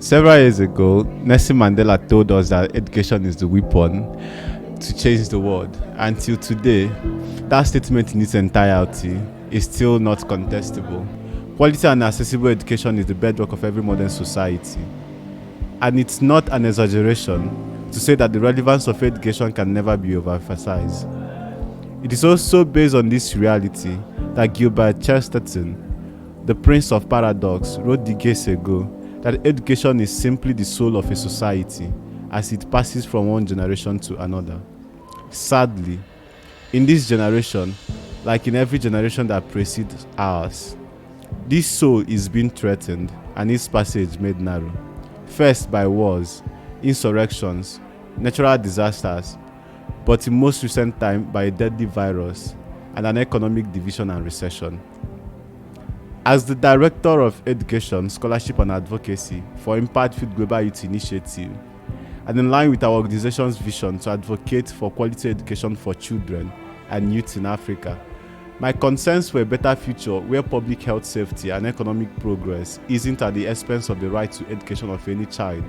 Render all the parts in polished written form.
Several years ago, Nelson Mandela told us that education is the weapon to change the world. Until today, that statement in its entirety is still not contestable. Quality and accessible education is the bedrock of every modern society. And it's not an exaggeration to say that the relevance of education can never be overemphasized. It is also based on this reality that Gilbert Chesterton, the Prince of Paradox, wrote decades ago that education is simply the soul of a society as it passes from one generation to another. Sadly, in this generation, like in every generation that precedes ours, this soul is being threatened and its passage made narrow. First by wars, insurrections, natural disasters, but in most recent time by a deadly virus and an economic division and recession. As the Director of Education, Scholarship and Advocacy for Impactfield Global Youth Initiative, and in line with our organization's vision to advocate for quality education for children and youth in Africa, my concerns for a better future where public health safety and economic progress isn't at the expense of the right to education of any child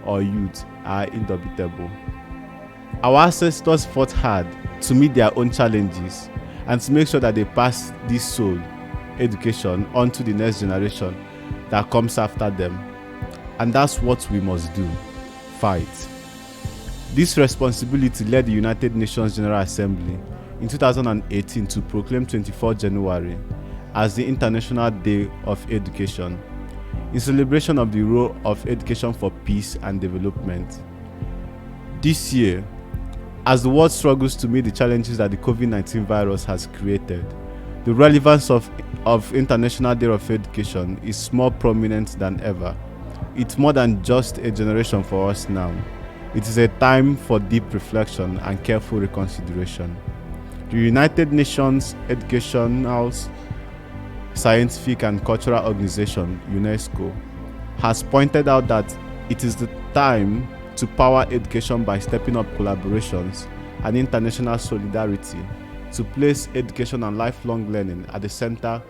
or youth are indubitable. Our ancestors fought hard to meet their own challenges and to make sure that they pass this soul education onto the next generation that comes after them. And that's what we must do. Fight. This responsibility led the United Nations General Assembly in 2018 to proclaim 24 January as the International Day of Education, in celebration of the role of education for peace and development. This year, as the world struggles to meet the challenges that the COVID-19 virus has created, the relevance of International Day of Education is more prominent than ever. It's more than just a generation for us now. It is a time for deep reflection and careful reconsideration. The United Nations Educational, Scientific and Cultural Organization, UNESCO, has pointed out that it is the time to power education by stepping up collaborations and international solidarity to place education and lifelong learning at the center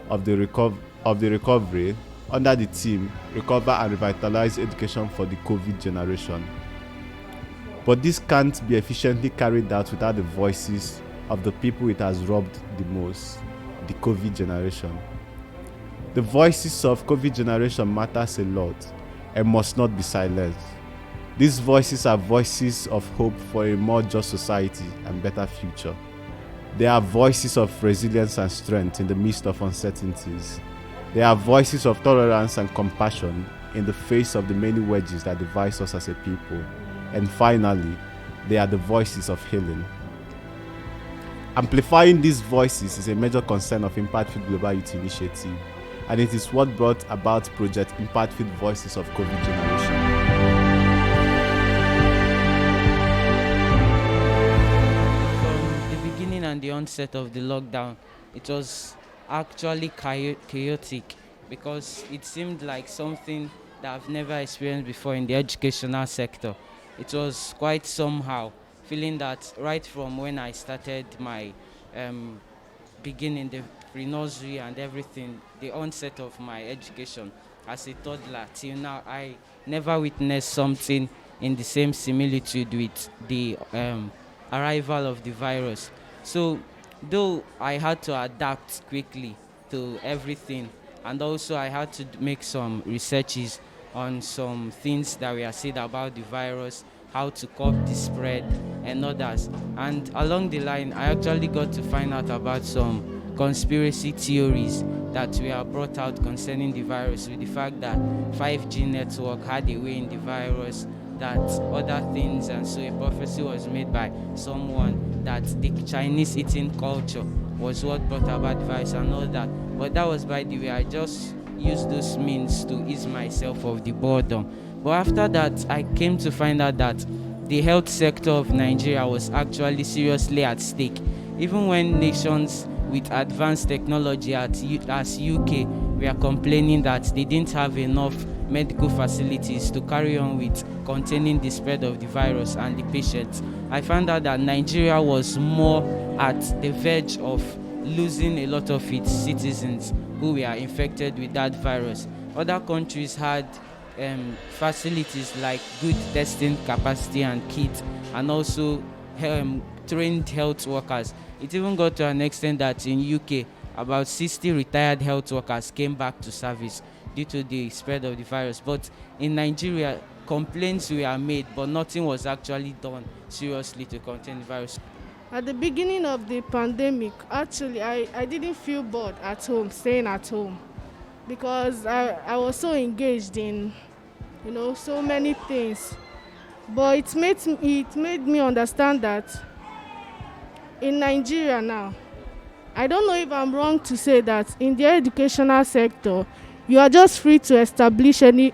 of the recovery under the theme Recover and Revitalize Education for the COVID Generation. But this can't be efficiently carried out without the voices of the people it has robbed the most, the COVID generation. The voices of COVID generation matters a lot and must not be silenced. These voices are voices of hope for a more just society and better future. They are voices of resilience and strength in the midst of uncertainties. They are voices of tolerance and compassion in the face of the many wedges that divide us as a people. And finally, they are the voices of healing. Amplifying these voices is a major concern of Impactfield Global Youth Initiative, and it is what brought about Project Impactfield Voices of COVID Generation. And the onset of the lockdown, it was actually chaotic because it seemed like something that I've never experienced before in the educational sector. It was quite somehow feeling that right from when I started my beginning, the pre-nursery and everything, the onset of my education as a toddler till now, I never witnessed something in the same similitude with the arrival of the virus. So, though I had to adapt quickly to everything, and also I had to make some researches on some things that were said about the virus, how to curb the spread, and others. And along the line, I actually got to find out about some conspiracy theories that were brought out concerning the virus, with the fact that 5G network had a way in the virus, that other things, and so a prophecy was made by someone that the Chinese eating culture was what brought about the virus and all that. But that was by the way. I just used those means to ease myself of the boredom. But after that, I came to find out that the health sector of Nigeria was actually seriously at stake. Even when nations with advanced technology as UK were complaining that they didn't have enough medical facilities to carry on with containing the spread of the virus and the patients, I found out that Nigeria was more at the verge of losing a lot of its citizens who were infected with that virus. Other countries had facilities like good testing capacity and kit, and also trained health workers. It even got to an extent that in UK, about 60 retired health workers came back to service due to the spread of the virus. But in Nigeria, complaints were made, but nothing was actually done seriously to contain the virus. At the beginning of the pandemic, actually, I didn't feel bored at home, staying at home, because I was so engaged in, so many things. But it made me understand that in Nigeria now, I don't know if I'm wrong to say that in the educational sector, you are just free to establish any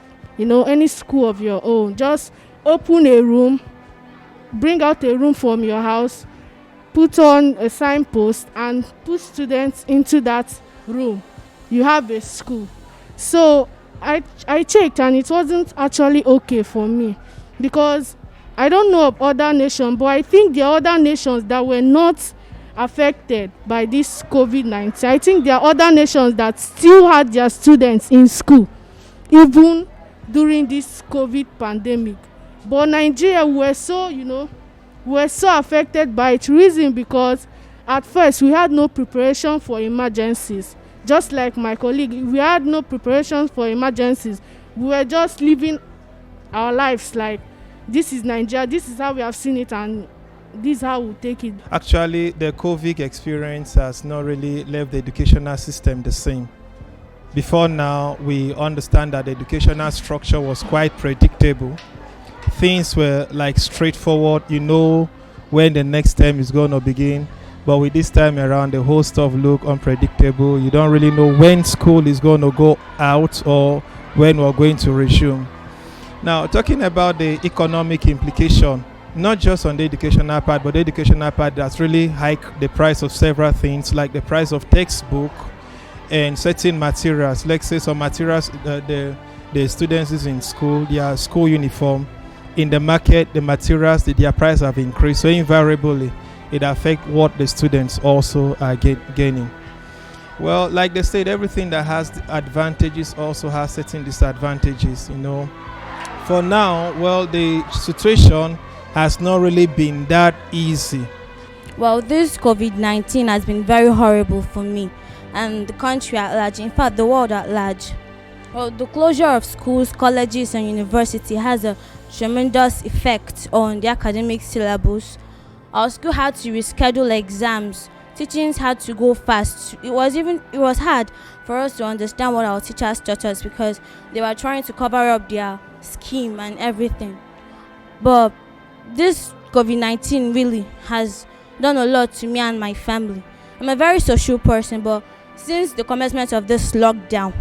school of your own. Just open a room, bring out a room from your house, put on a signpost, and put students into that room. You have a school. So I checked, and it wasn't actually okay for me, because I don't know of other nations, but I think there are other nations that were not affected by this COVID-19. I think there are other nations that still had their students in school even during this COVID pandemic. But Nigeria were so affected by it. Reason because at first we had no preparation for emergencies. Just like my colleague, we had no preparations for emergencies. We were just living our lives like, this is Nigeria, this is how we have seen it, and this is how we take it. Actually, the COVID experience has not really left the educational system the same. Before now, we understand that the educational structure was quite predictable. Things were like straightforward. You know when the next term is going to begin. But with this time around, the whole stuff look unpredictable. You don't really know when school is going to go out or when we're going to resume. Now, talking about the economic implication, not just on the educational part, but the educational part that's really hiked the price of several things, like the price of textbook and certain materials. Let's say some materials, the students is in school, their school uniform. In the market, the materials, their price have increased. So invariably, it affects what the students also are gaining. Well, like they said, everything that has advantages also has certain disadvantages, For now, well, the situation has not really been that easy. Well, this COVID-19 has been very horrible for me and the country at large, in fact, the world at large. Well, the closure of schools, colleges, and university has a tremendous effect on the academic syllabus. Our school had to reschedule exams. Teachings had to go fast. It was hard for us to understand what our teachers taught us because they were trying to cover up their scheme and everything. But this COVID-19 really has done a lot to me and my family. I'm a very social person, but since the commencement of this lockdown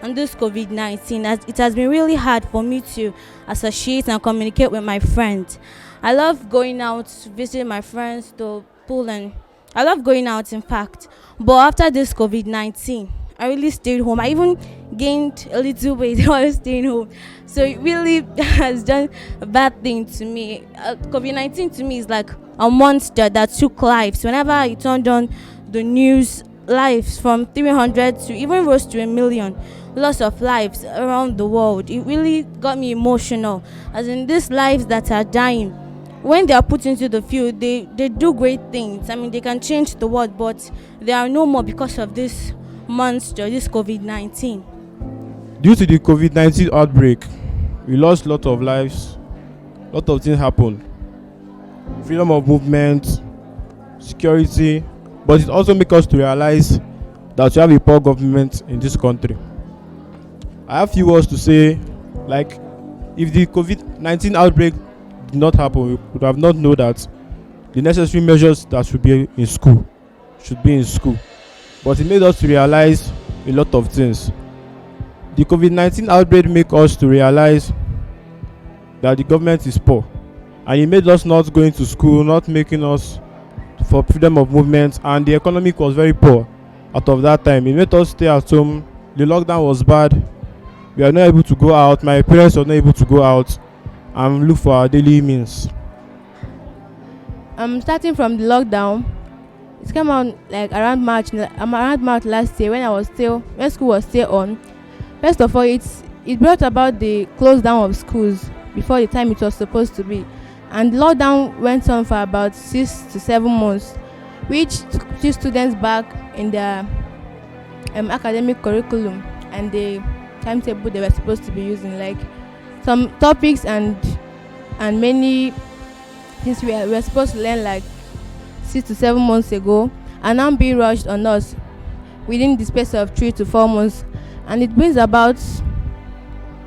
and this COVID-19, it has been really hard for me to associate and communicate with my friends. I love going out to visit my friends, to pool, and I love going out, in fact. But after this COVID-19, I really stayed home. I even gained a little weight while staying home. So it really has done a bad thing to me. COVID-19 to me is like a monster that took lives. Whenever I turned on the news, lives from 300 to even rose to 1 million. Loss of lives around the world. It really got me emotional. As in these lives that are dying, when they are put into the field, they do great things. I mean, they can change the world, but they are no more because of this monster, this COVID-19. Due to the COVID-19 outbreak, we lost a lot of lives. A lot of things happened. Freedom of movement, security, but it also makes us to realize that we have a poor government in this country. I have few words to say, like, if the COVID-19 outbreak did not happen, we would have not known that the necessary measures that should be in school. But it made us to realize a lot of things. The COVID-19 outbreak made us to realize that the government is poor, and it made us not going to school, not making us for freedom of movement, and the economic was very poor out of that time. It made us stay at home. The lockdown was bad. We are not able to go out. My parents were not able to go out and look for our daily means. Starting from the lockdown, it came out like around March last year when school was still on. First of all, it brought about the close down of schools before the time it was supposed to be, and lockdown went on for about 6 to 7 months, which took students back in their academic curriculum and the timetable they were supposed to be using, like some topics and many things we were supposed to learn like 6 to 7 months ago are now being rushed on us within the space of 3 to 4 months, and it brings about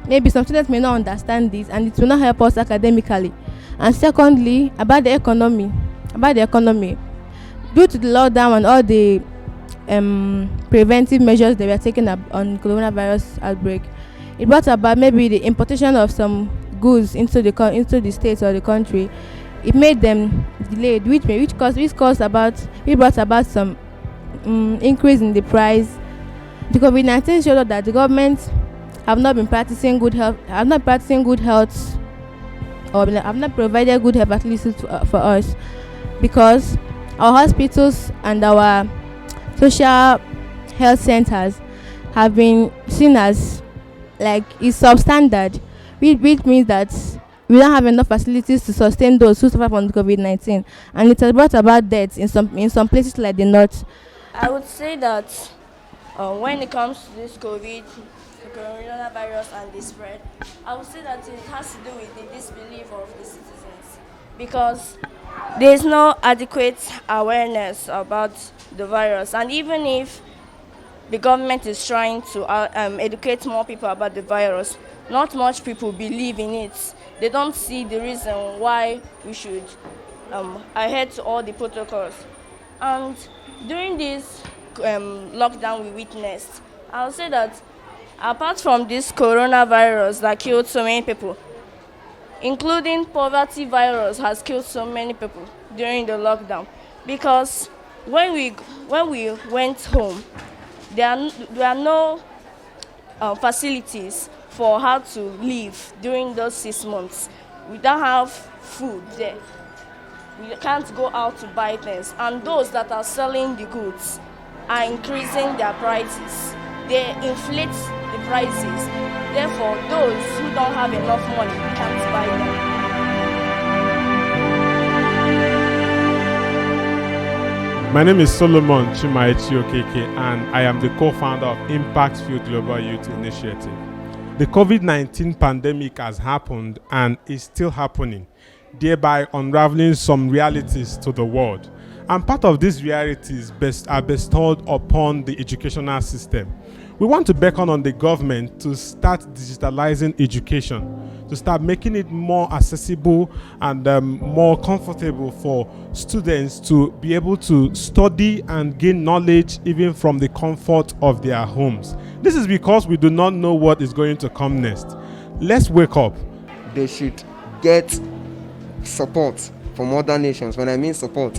maybe some students may not understand this and it will not help us academically. And secondly, about the economy, due to the lockdown and all the preventive measures they were taking up on coronavirus outbreak, it brought about maybe the importation of some goods into the states or the country. It made them delayed, which brought about some increase in the price. The COVID-19 showed that the government have not practicing good health, or have not provided good health facilities for us, because our hospitals and our social health centers have been seen as like is substandard, which means that we don't have enough facilities to sustain those who suffer from the COVID-19, and it has brought about deaths in some places like the north. I would say that when it comes to this coronavirus and the spread, I would say that it has to do with the disbelief of the citizens, because there is no adequate awareness about the virus, and even if the government is trying to educate more people about the virus, not much people believe in it. They don't see the reason why we should adhere to all the protocols. And during this lockdown we witnessed, I would say that apart from this coronavirus that killed so many people, including poverty virus has killed so many people during the lockdown, because when we went home, there are no facilities for how to live during those 6 months. We don't have food there. We can't go out to buy things, and those that are selling the goods are increasing their prices. They inflate the prices. Therefore, those who don't have enough money can't buy them. My name is Solomon Chimaechi Okeke, and I am the co-founder of Impactfield Global Youth Initiative. The COVID-19 pandemic has happened and is still happening, thereby unraveling some realities to the world. And part of these realities are bestowed upon the educational system. We want to beckon on the government to start digitalizing education, to start making it more accessible and more comfortable for students to be able to study and gain knowledge even from the comfort of their homes. This is because we do not know what is going to come next. Let's wake up. They should get support from other nations. When I mean support,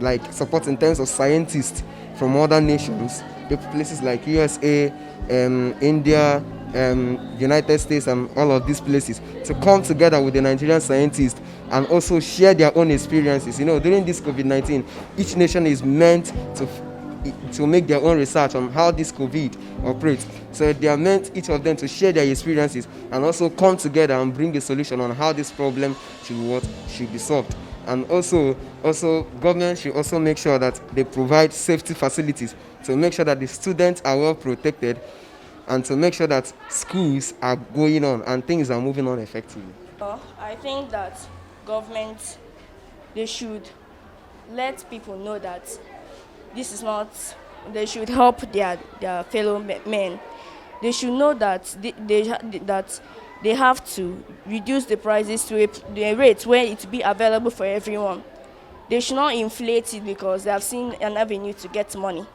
like support in terms of scientists from other nations, places like USA, India, United States, and all of these places, to come together with the Nigerian scientists and also share their own experiences. You know, during this COVID-19, each nation is meant to make their own research on how this COVID operates. So they are meant, each of them, to share their experiences and also come together and bring a solution on how this problem should be solved. And also government should also make sure that they provide safety facilities to make sure that the students are well protected, and to make sure that schools are going on and things are moving on effectively. I think that government, they should let people know that this is not, they should help their fellow men. They should know that they have to reduce the prices to a rate where it be available for everyone. They should not inflate it because they have seen an avenue to get money.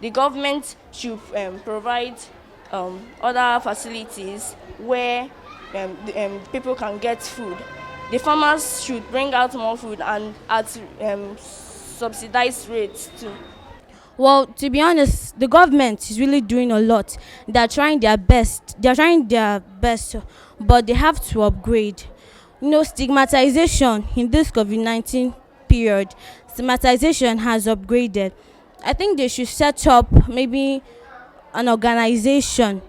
The government should provide other facilities where people can get food. The farmers should bring out more food and at subsidized rates too. Well, to be honest, the government is really doing a lot. They're trying their best. But they have to upgrade. You know, stigmatization in this COVID-19 period, stigmatization has upgraded. I think they should set up maybe an organization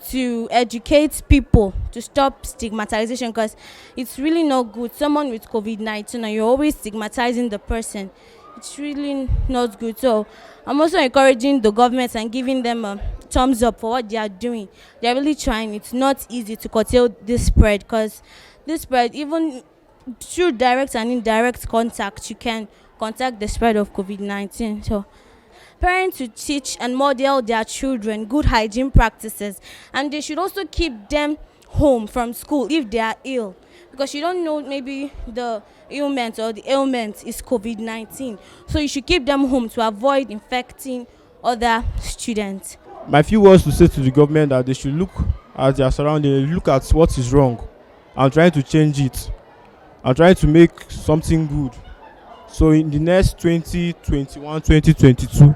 to educate people to stop stigmatization, because it's really not good. Someone with COVID-19 and you're always stigmatizing the person, it's really not good. So I'm also encouraging the government and giving them a thumbs up for what they are doing. They're really trying. It's not easy to curtail this spread, because this spread, even through direct and indirect contact, you can contact the spread of COVID-19. So parents should teach and model their children good hygiene practices, and they should also keep them home from school if they are ill, because you don't know, maybe the ailment or the ailment is COVID-19. So you should keep them home to avoid infecting other students. My few words to say to the government that they should look at their surroundings, look at what is wrong, and try to change it, and try to make something good. So in the next 2021, 2022,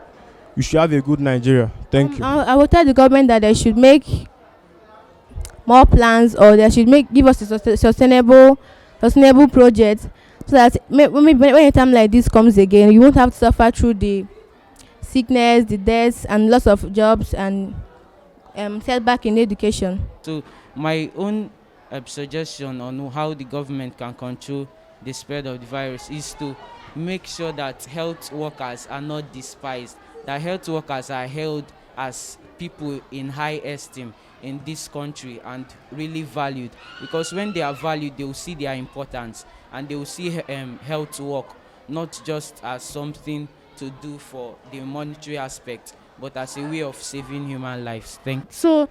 we should have a good Nigeria. Thank you. I will tell the government that they should make more plans, or they should give us a sustainable project, so that when a time like this comes again, you won't have to suffer through the sickness, the deaths, and loss of jobs, and setback in education. So my own suggestion on how the government can control the spread of the virus is to make sure that health workers are not despised, that health workers are held as people in high esteem in this country and really valued, because when they are valued, they will see their importance, and they will see health work not just as something to do for the monetary aspect, but as a way of saving human lives. Thank you. So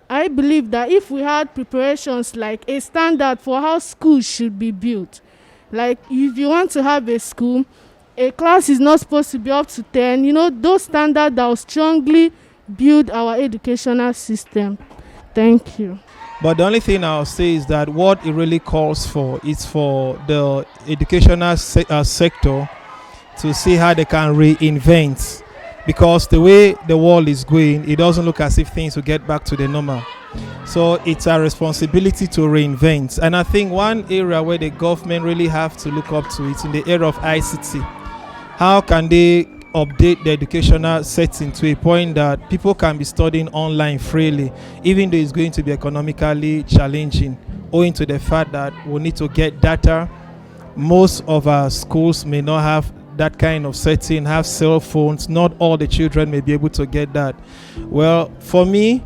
I believe that if we had preparations like a standard for how schools should be built, like if you want to have a school, a class is not supposed to be up to 10, those standards that will strongly build our educational system. Thank you. But the only thing I'll say is that what it really calls for is for the educational sector to see how they can reinvent, because the way the world is going, it doesn't look as if things will get back to the normal. So it's our responsibility to reinvent. And I think one area where the government really have to look up to is in the area of ICT. How can they update the educational setting to a point that people can be studying online freely, even though it's going to be economically challenging, owing to the fact that we need to get data. Most of our schools may not have that kind of setting, have cell phones. Not all the children may be able to get that. Well, for me,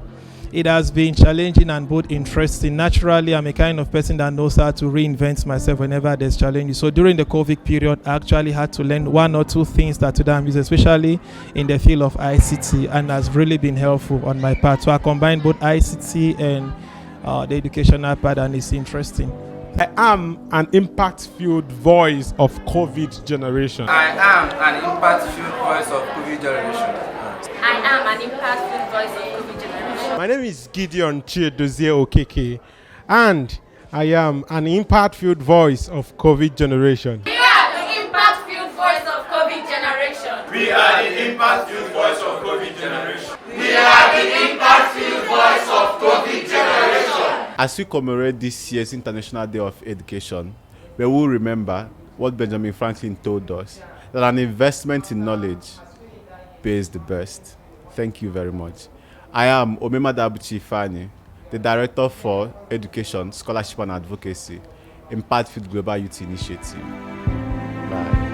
it has been challenging and both interesting. Naturally, I'm a kind of person that knows how to reinvent myself whenever there's challenges. So during the COVID period, I actually had to learn one or two things that today I'm using, especially in the field of ICT, and has really been helpful on my part. So I combine both ICT and the educational part, and it's interesting. I am an Impactfield voice of COVID generation. I am an Impactfield voice of COVID generation. I am an Impactfield voice of COVID generation. My name is Gideon Chiedozie Okeke, and I am an Impactfield voice of COVID generation. We are the Impactfield voice of COVID generation. We are the Impactfield voice of COVID generation. We are the Impactfield voice of COVID generation. As we commemorate this year's International Day of Education, we will remember what Benjamin Franklin told us, that an investment in knowledge pays the best. Thank you very much. I am Omema Dabuchi Ifani, the Director for Education, Scholarship and Advocacy, Impactfield Global Youth Initiative. Bye.